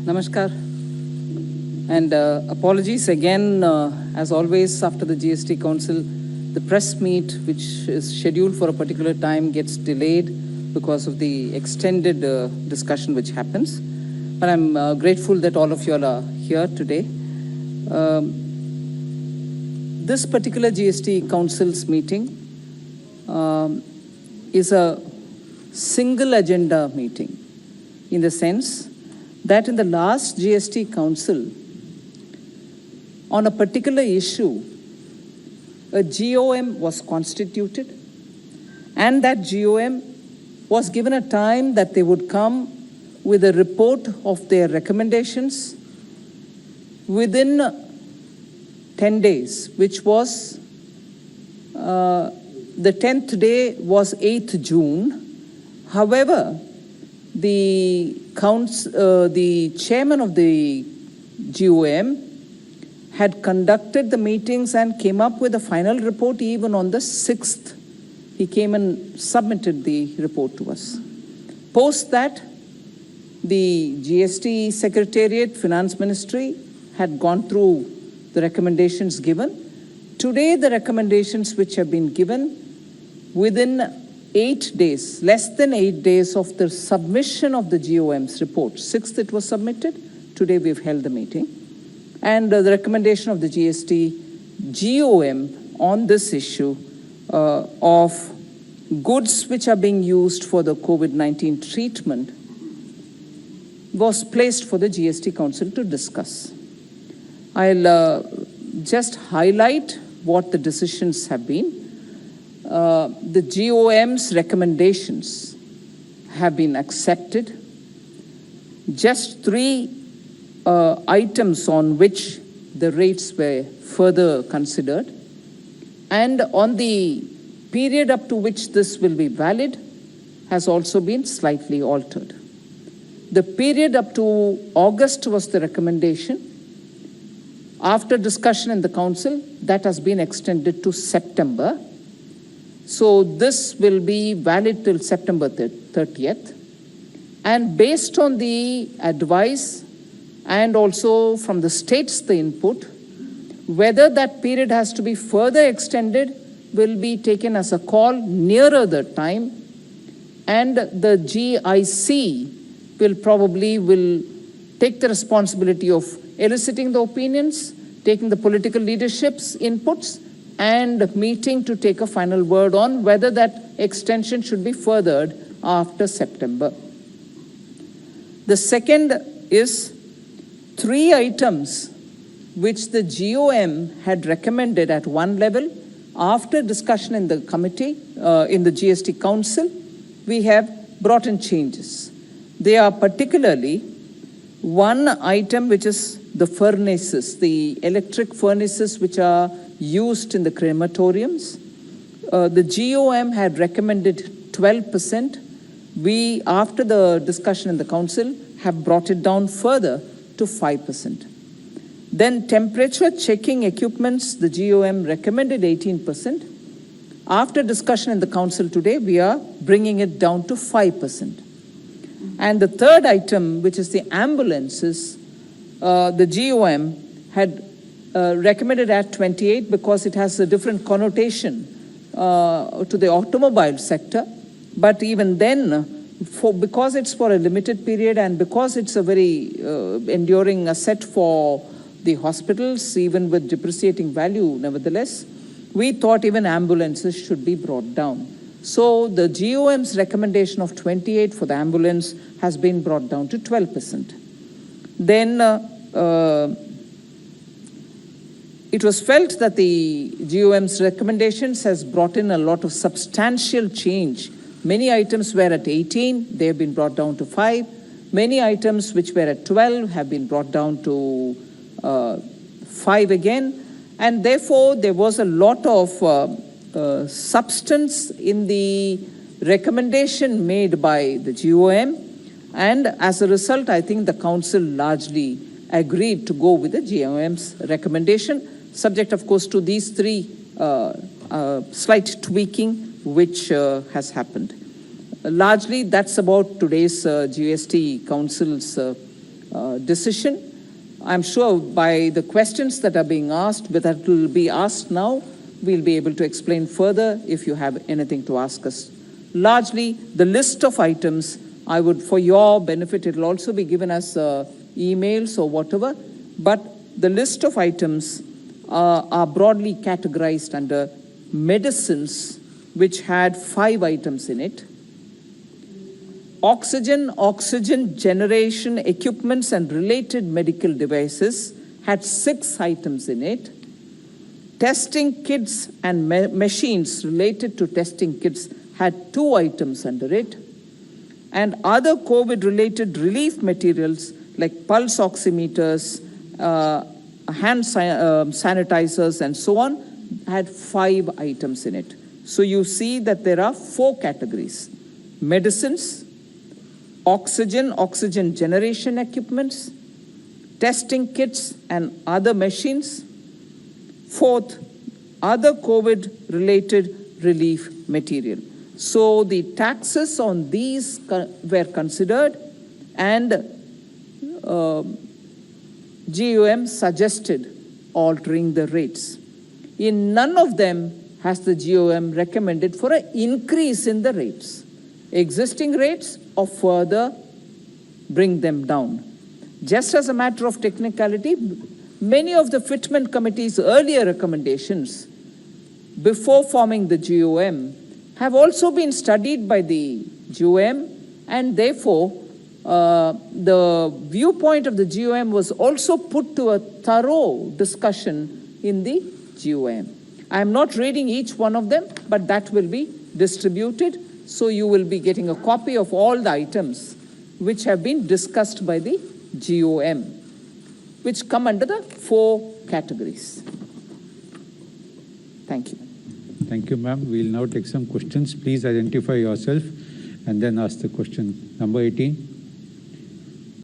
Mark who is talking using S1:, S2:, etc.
S1: Namaskar. And apologies again, as always, after the GST Council, the press meet, which is scheduled for a particular time, gets delayed because of the extended discussion which happens. But I'm grateful that all of you all are here today. This particular GST Council's meeting is a single agenda meeting, in the sense that in the last GST Council, on a particular issue, a GOM was constituted, and that GOM was given a time that they would come with a report of their recommendations within 10 days, which was the 10th day was 8th June. However, the chairman of the GOM had conducted the meetings and came up with a final report even on the 6th. He came and submitted the report to us. Post that, the GST Secretariat, Finance Ministry had gone through the recommendations given. Today, the recommendations which have been given within 8 days, less than 8 days of the submission of the GOM's report. 6th it was submitted. Today we've held the meeting. And the recommendation of the GST GOM on this issue of goods which are being used for the COVID-19 treatment was placed for the GST Council to discuss. I'll just highlight what the decisions have been. The GOM's recommendations have been accepted. Just 3 items on which the rates were further considered, and on the period up to which this will be valid has also been slightly altered. The period up to August was the recommendation. After discussion in the Council, that has been extended to September. So this will be valid till September 30th. And based on the advice and also from the states, the input, whether that period has to be further extended will be taken as a call nearer the time. And the GIC will take the responsibility of eliciting the opinions, taking the political leadership's inputs, and meeting to take a final word on whether that extension should be furthered after September. The second is 3 items which the GOM had recommended at one level. After discussion in the committee, in the GST Council, we have brought in changes. They are particularly one item which is the furnaces, the electric furnaces which are used in the crematoriums. The GOM had recommended 12%. We, after the discussion in the Council, have brought it down further to 5%. Then temperature checking equipments, the GOM recommended 18%. After discussion in the Council today, we are bringing it down to 5%. And the third item, which is the ambulances, the GOM had recommended at 28 because it has a different connotation to the automobile sector. But even then, because it's for a limited period and because it's a very enduring asset for the hospitals, even with depreciating value, nevertheless, we thought even ambulances should be brought down. So the GOM's recommendation of 28 for the ambulance has been brought down to 12%. Then it was felt that the GOM's recommendations has brought in a lot of substantial change. Many items were at 18, they have been brought down to 5. Many items which were at 12 have been brought down to 5 again. And therefore, there was a lot of substance in the recommendation made by the GOM. And as a result, I think the Council largely agreed to go with the GOM's recommendation, subject, of course, to these 3 slight tweaking which has happened. Largely, that's about today's GST Council's decision. I'm sure by the questions that are being asked, but that will be asked now, we'll be able to explain further if you have anything to ask us. Largely, the list of items, I would, for your benefit, it will also be given as emails or whatever, but the list of items are broadly categorized under medicines, which had 5 items in it. Oxygen generation equipments and related medical devices had 6 items in it. Testing kits and machines related to testing kits had 2 items under it. And other COVID-related relief materials like pulse oximeters, hand sanitizers, and so on, had 5 items in it. So you see that there are 4 categories: medicines, oxygen generation equipments, testing kits and other machines. 4th, other COVID-related relief material. So the taxes on these were considered, and GOM suggested altering the rates. In none of them has the GOM recommended for an increase in the rates. Existing rates or further bring them down. Just as a matter of technicality, many of the Fitment Committee's earlier recommendations before forming the GOM have also been studied by the GOM, and therefore the viewpoint of the GOM was also put to a thorough discussion in the GOM. I am not reading each one of them, but that will be distributed, so you will be getting a copy of all the items which have been discussed by the GOM, which come under the 4 categories. Thank you.
S2: Thank you, ma'am. We'll now take some questions. Please identify yourself and then ask the question. Number 18.